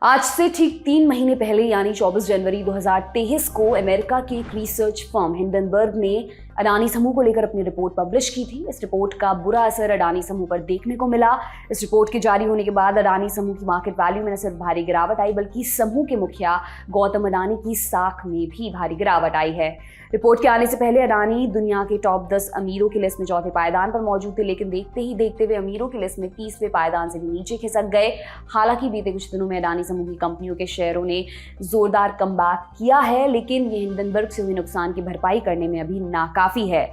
आज से ठीक 3 महीने पहले यानी 24 जनवरी 2023 को अमेरिका की एक रिसर्च फर्म हिंडनबर्ग ने अडानी समूह को लेकर अपनी रिपोर्ट पब्लिश की थी। इस रिपोर्ट का बुरा असर अडानी समूह पर देखने को मिला। इस रिपोर्ट के जारी होने के बाद अडानी समूह की मार्केट वैल्यू में न सिर्फ भारी गिरावट आई बल्कि समूह के मुखिया गौतम अडानी की साख में भी भारी गिरावट आई है। रिपोर्ट के आने से पहले अडानी दुनिया के टॉप 10 अमीरों की लिस्ट में चौथे पायदान पर मौजूद थे, लेकिन देखते ही देखते वे अमीरों की लिस्ट में 30वें पायदान से भी नीचे खिसक गए। हालांकि बीते कुछ दिनों में अडानी समूह की कंपनियों के शेयरों ने जोरदार कमबैक किया है, लेकिन ये हिंडनबर्ग से हुए नुकसान की भरपाई करने में अभी नाकाफी है।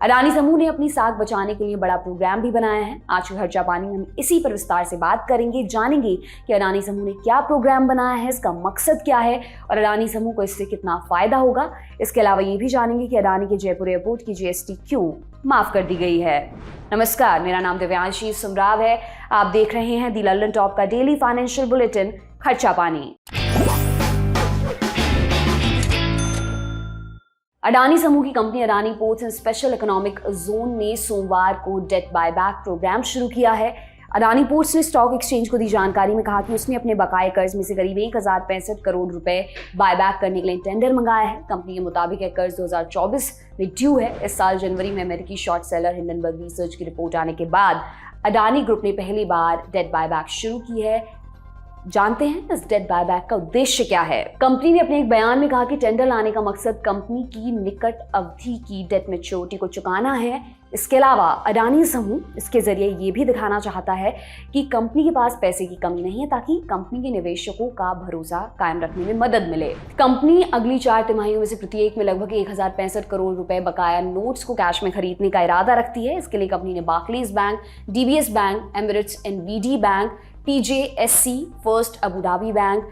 अडानी समूह ने अपनी साख बचाने के लिए बड़ा प्रोग्राम भी बनाया है। आज के खर्चा पानी में हम इसी पर विस्तार से बात करेंगे, जानेंगे कि अडानी समूह ने क्या प्रोग्राम बनाया है, इसका मकसद क्या है और अडानी समूह को इससे कितना फायदा होगा। इसके अलावा ये भी जानेंगे कि अडानी के जयपुर एयरपोर्ट की जीएसटी क्यों माफ कर दी गई है। नमस्कार, मेरा नाम दिव्यांशी सुमराव है। आप देख रहे हैं दी लल्लन टॉप का डेली फाइनेंशियल बुलेटिन खर्चा पानी। अडानी समूह की company Adani ports and special economic zone ने सोमवार को डेट बायबैक प्रोग्राम शुरू किया है। अडानी पोर्ट्स ने स्टॉक एक्सचेंज को दी जानकारी में कहा कि उसने अपने बकाये कर्ज में से करीब 1065 करोड़ रुपए बायबैक करने के लिए टेंडर मंगाया है। कंपनी के मुताबिक यह कर्ज 2024 में ड्यू है। इस साल जनवरी में अमेरिकी शॉर्ट सेलर हिंडनबर्ग रिसर्च की रिपोर्ट आने के बाद अडानी ग्रुप ने पहली बार डेट बायबैक शुरू की है। जानते हैं इस डेट बायबैक का उद्देश्य क्या है। कंपनी ने अपने एक बयान में कहा कि टेंडर लाने का मकसद कंपनी की निकट अवधि की डेट मैच्योरिटी को चुकाना है। इसके अलावा अडानी समूह इसके जरिए ये भी दिखाना चाहता है कि कंपनी के पास पैसे की कमी नहीं है, ताकि कंपनी के निवेशकों का भरोसा कायम रखने में मदद मिले। कंपनी अगली 4 तिमाहियों में से प्रत्येक में लगभग 1065 करोड़ रुपए बकाया नोट्स को कैश में खरीदने का इरादा रखती है। इसके लिए कंपनी ने Barclays bank, DBS bank, Emirates NVD bank, TJSC first Abu Dhabi bank,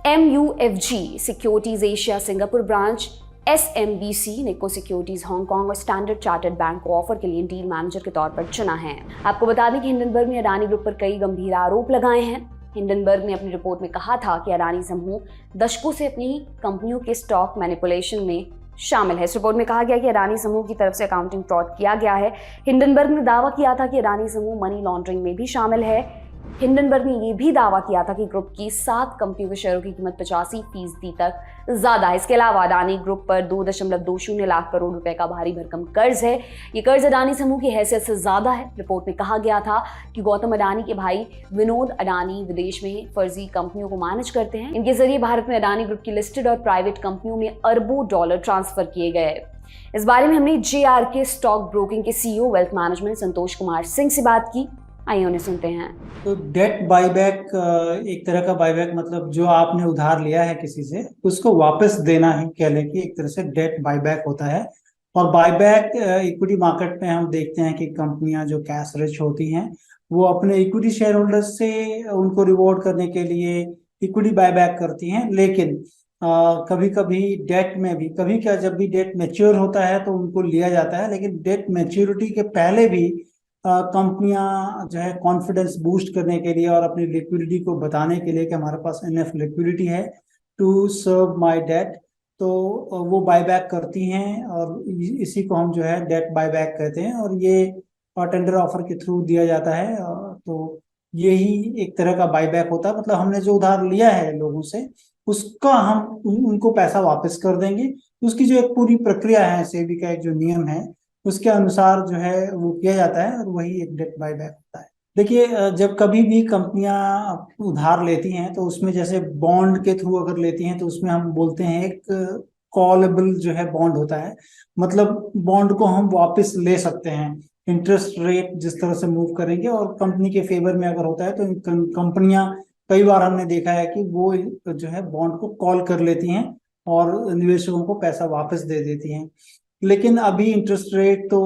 MUFG securities Asia Singapore branch, SMBC निको सिक्योरिटीज हांगकांग और स्टैंडर्ड चार्टर्ड बैंक को ऑफर के लिए डील मैनेजर के तौर पर चुना है। आपको बता दें कि हिंडनबर्ग ने अडानी ग्रुप पर कई गंभीर आरोप लगाए हैं। हिंडनबर्ग ने अपनी रिपोर्ट में कहा था कि अडानी समूह दशकों से अपनी कंपनियों के स्टॉक मैनिपुलेशन में शामिल है। इस रिपोर्ट में कहा गया कि अडानी समूह की तरफ से अकाउंटिंग फ्रॉड किया गया है। हिंडनबर्ग ने दावा किया था कि अडानी समूह मनी लॉन्ड्रिंग में भी शामिल है। हिंडनबर्ग ने यह भी दावा किया था कि ग्रुप की 7 कंपनियों के शेयरों की कीमत 85% तक ज्यादा है। इसके अलावा अडानी ग्रुप पर 2.20 लाख करोड़ रुपए का भारी भरकम कर्ज है। ये कर्ज अडानी समूह की हैसियत से ज्यादा है। रिपोर्ट में कहा गया था कि गौतम अडानी के भाई विनोद अडानी विदेश में फर्जी कंपनियों को मैनेज करते हैं। इनके जरिए भारत में अडानी ग्रुप की लिस्टेड और प्राइवेट कंपनियों में अरबों डॉलर ट्रांसफर किए गए। इस बारे में हमने JRK स्टॉक ब्रोकिंग के CEO wealth management Santosh Kumar Singh से बात की। आइए उन्हें सुनते हैं। तो डेट बायबैक एक तरह का बायबैक मतलब जो आपने उधार लिया है किसी से उसको वापस देना ही कह लें कि एक तरह से डेट बायबैक होता है। और बायबैक इक्विटी मार्केट में हम देखते हैं कि कंपनियां जो कैश रिच होती हैं वो अपने इक्विटी शेयर होल्डर्स से उनको रिवॉर्ड करने के लिए इक्विटी बायबैक करती हैं। लेकिन कभी कभी डेट में भी कभी क्या जब भी डेट मैच्योर होता है तो उनको लिया जाता है, लेकिन डेट मैच्योरिटी के पहले भी कंपनियां जो है कॉन्फिडेंस बूस्ट करने के लिए और अपनी लिक्विडिटी को बताने के लिए कि हमारे पास इनफ लिक्विडिटी है टू सर्व माय डेट, तो वो बायबैक करती हैं और इसी को हम जो है डेट बायबैक कहते हैं। और ये टेंडर ऑफर के थ्रू दिया जाता है। तो यही एक तरह का बायबैक होता है, मतलब हमने जो उधार लिया है लोगों से उसका हम उनको पैसा वापस कर देंगे। उसकी जो एक पूरी प्रक्रिया है, सेबी का एक जो नियम है उसके अनुसार जो है वो किया जाता है और वही एक डेट बायबैक होता है। देखिए, जब कभी भी कंपनियां उधार लेती हैं तो उसमें जैसे बॉन्ड के थ्रू अगर लेती हैं तो उसमें हम बोलते हैं एक कॉलेबल जो है बॉन्ड होता है, मतलब बॉन्ड को हम वापस ले सकते हैं। इंटरेस्ट रेट जिस तरह से मूव करेंगे और कंपनी के फेवर में अगर होता है तो कंपनियां कई बार हमने देखा है कि वो जो है बॉन्ड को कॉल कर लेती हैं और निवेशकों को पैसा वापस दे देती हैं। लेकिन अभी इंटरेस्ट रेट तो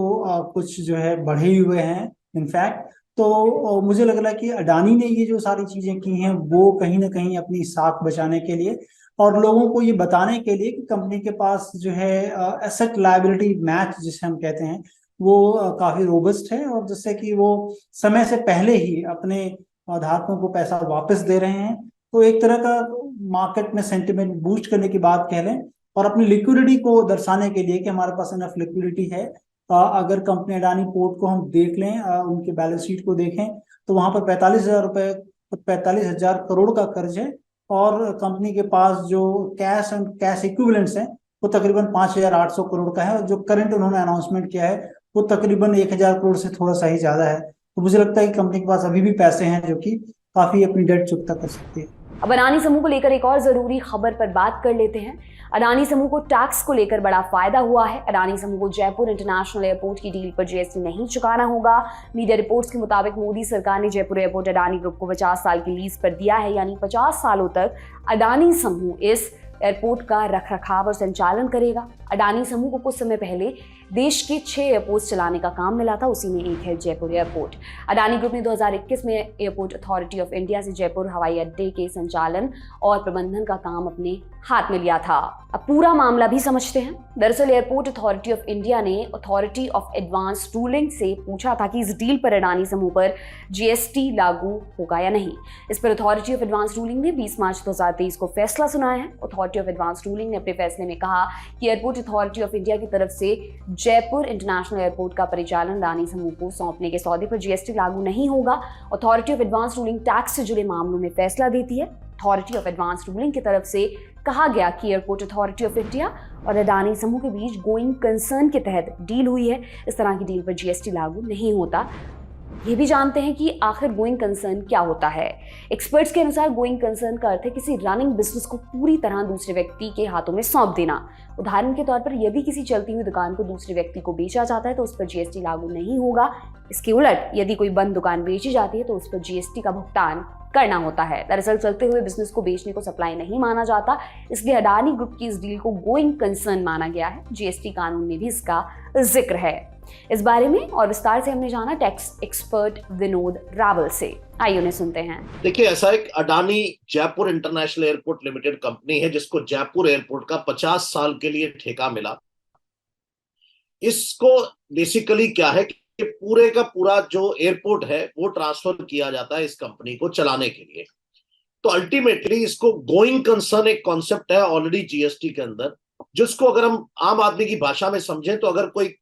कुछ जो है बढ़े हुए हैं इनफैक्ट। तो मुझे लग रहा है कि अडानी ने ये जो सारी चीजें की हैं वो कहीं ना कहीं अपनी साख बचाने के लिए और लोगों को ये बताने के लिए कि कंपनी के पास जो है एसेट लायबिलिटी मैच जिसे हम कहते हैं वो काफी रोबस्ट है, और जिससे कि वो समय से पहले ही अपने धारकों को पैसा वापस दे रहे हैं। तो एक तरह का मार्केट में सेंटिमेंट बूस्ट करने की बात कह लें और अपनी लिक्विडिटी को दर्शाने के लिए कि हमारे पास इनफ लिक्विडिटी है। अगर कंपनी अडानी पोर्ट को हम देख लें, उनके बैलेंस शीट को देखें तो वहां पर 45,000 रुपए 45,000 करोड़ का कर्ज है, और कंपनी के पास जो कैश एंड कैश इक्विवेलेंट्स हैं वो तकरीबन 5,800 करोड़ का है, और जो करंट उन्होंने अनाउंसमेंट किया है वो तकरीबन 1,000 करोड़ से थोड़ा सा ही ज्यादा है। तो मुझे लगता है कि कंपनी के पास अभी भी पैसे हैं जो कि काफी अपनी डेट चुकता कर सकती है। अब अडानी समूह को लेकर एक और जरूरी खबर पर बात कर लेते हैं। अडानी समूह को टैक्स को लेकर बड़ा फायदा हुआ है। अडानी समूह को जयपुर इंटरनेशनल एयरपोर्ट की डील पर जीएसटी नहीं चुकाना होगा। मीडिया रिपोर्ट्स के मुताबिक मोदी सरकार ने जयपुर एयरपोर्ट अडानी ग्रुप को 50 साल की लीज पर दिया है, यानी 50 सालों तक अडानी समूह इस एयरपोर्ट का रखरखाव और संचालन करेगा। अडानी समूह को कुछ समय पहले देश के 6 एयरपोर्ट्स चलाने का काम मिला था, उसी में एक है जयपुर एयरपोर्ट। अडानी ग्रुप ने 2021 में एयरपोर्ट अथॉरिटी ऑफ इंडिया से जयपुर हवाई अड्डे के संचालन और प्रबंधन का काम अपने हाथ में लिया था। अब पूरा मामला भी समझते हैं। दरअसल एयरपोर्ट अथॉरिटी ऑफ इंडिया ने अथॉरिटी ऑफ एडवांस रूलिंग से पूछा था कि इस डील पर अडानी समूह पर जीएसटी लागू होगा या नहीं। इस पर अथॉरिटी ऑफ एडवांस रूलिंग ने 20 मार्च 2023 को फैसला सुनाया है। अथॉरिटी ऑफ एडवांस रूलिंग ने अपने फैसले में कहा कि एयरपोर्ट अथॉरिटी ऑफ इंडिया की तरफ से जयपुर इंटरनेशनल एयरपोर्ट का परिचालन अडानी समूह को सौंपने के सौदे पर जीएसटी लागू नहीं होगा। Authority of advance ruling tax से जुड़े मामलों में फैसला देती है। अथॉरिटी ऑफ एडवांस रूलिंग की तरफ से कहा गया कि एयरपोर्ट अथॉरिटी ऑफ इंडिया और अडानी समूह के बीच गोइंग कंसर्न के तहत डील हुई है। इस तरह की डील पर जीएसटी लागू नहीं होता। ये भी जानते हैं कि आखिर गोइंग कंसर्न क्या होता है। एक्सपर्ट्स के अनुसार गोइंग कंसर्न का अर्थ है किसी रनिंग बिजनेस को पूरी तरह दूसरे व्यक्ति के हाथों में सौंप देना। उदाहरण के तौर पर यदि किसी चलती हुई दुकान को दूसरे व्यक्ति को बेचा जाता है तो उस पर जीएसटी लागू नहीं होगा। इसके उलट यदि कोई बंद दुकान बेची जाती है तो उस पर जीएसटी का भुगतान करना होता है। दरअसल चलते हुए बिजनेस को बेचने को सप्लाई नहीं माना जाता, इसलिए अडानी ग्रुप की इस डील को गोइंग कंसर्न माना गया है। जीएसटी कानून में भी इसका जिक्र है। इस बारे में और विस्तार से हमने जाना टैक्स एक्सपर्ट विनोद रावल से। आइए उन्हें सुनते हैं। देखिए, ऐसा एक Adani Jaipur international airport limited company है जिसको जयपुर एयरपोर्ट का 50 साल के लिए ठेका मिला। इसको बेसिकली क्या है कि पूरे का पूरा जो एयरपोर्ट है वो ट्रांसफर किया जाता है इस कंपनी को चलाने के लिए। तो अल्टीमेटली इसको गोइंग कंसर्न एक कॉन्सेप्ट है ऑलरेडी जीएसटी के अंदर, जिसको अगर हम आम आदमी की भाषा में समझें तो अगर कोई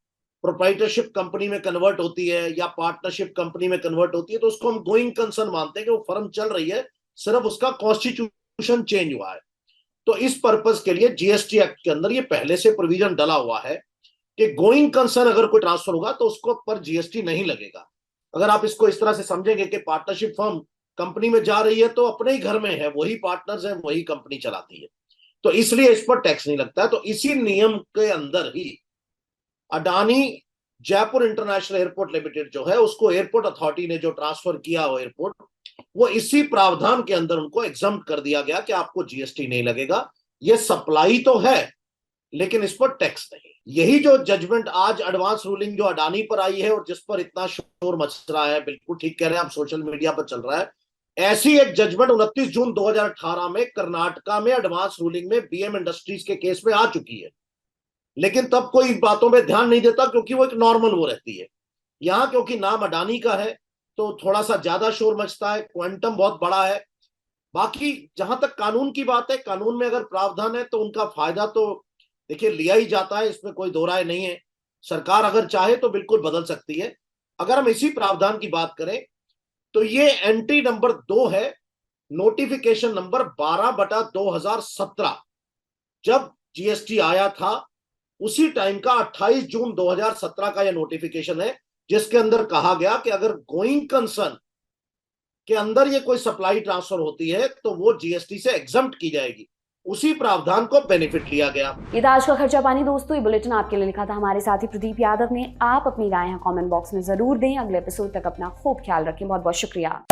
प्रोप्राइटरशिप कंपनी में कन्वर्ट होती है या पार्टनरशिप कंपनी में कन्वर्ट होती है तो उसको हम गोइंग कंसर्न मानते हैं कि वो फर्म चल रही है, सिर्फ उसका कॉन्स्टिट्यूशन चेंज हुआ है। तो इस पर्पस के लिए जीएसटी एक्ट के अंदर ये पहले से प्रोविजन डला हुआ है कि गोइंग कंसर्न अगर कोई ट्रांसफर होगा तो उसको पर जीएसटी नहीं लगेगा। अगर आप इसको इस तरह से समझेंगे कि पार्टनरशिप फर्म कंपनी में जा रही है तो अपने ही घर में है, वही पार्टनर्स है, वही कंपनी चलाती है, तो इसलिए इस पर टैक्स नहीं लगता है। तो इसी नियम के अंदर ही Adani Jaipur international airport limited जो है उसको एयरपोर्ट अथॉरिटी ने जो ट्रांसफर किया हो एयरपोर्ट, वो इसी प्रावधान के अंदर उनको एग्जम्प्ट कर दिया गया कि आपको जीएसटी नहीं लगेगा। ये सप्लाई तो है लेकिन इस पर टैक्स नहीं। यही जो जजमेंट आज एडवांस रूलिंग जो अडानी पर आई है और जिस पर इतना शोर मच रहा है, बिल्कुल ठीक कह रहे हैं आप, सोशल मीडिया पर चल रहा है, ऐसी एक जजमेंट 29 जून 2018 में कर्नाटका में एडवांस रूलिंग में बीएम इंडस्ट्रीज के केस में आ चुकी है। लेकिन तब कोई बातों में ध्यान नहीं देता क्योंकि वो एक नॉर्मल वो रहती है। यहाँ क्योंकि नाम अडानी का है तो थोड़ा सा ज्यादा शोर मचता है, क्वांटम बहुत बड़ा है। बाकी जहां तक कानून की बात है, कानून में अगर प्रावधान है तो उनका फायदा तो देखिए लिया ही जाता है, इसमें कोई दो राय नहीं है। सरकार अगर चाहे तो बिल्कुल बदल सकती है। अगर हम इसी प्रावधान की बात करें तो ये एंट्री नंबर 2 है, नोटिफिकेशन नंबर 12/2017। जब जीएसटी आया था उसी टाइम का 28 जून 2017 का यह नोटिफिकेशन है, जिसके अंदर कहा गया कि अगर गोइंग कंसर्न के अंदर ये कोई सप्लाई ट्रांसफर होती है तो वो जीएसटी से एग्जम्प्ट की जाएगी। उसी प्रावधान को बेनिफिट लिया गया। ये था आज का खर्चा पानी दोस्तों। ये बुलेटिन आपके लिए लिखा था हमारे साथी प्रदीप यादव ने। आप अपनी राय कमेंट बॉक्स में जरूर दें। अगले एपिसोड तक अपना खूब ख्याल रखें। बहुत बहुत शुक्रिया।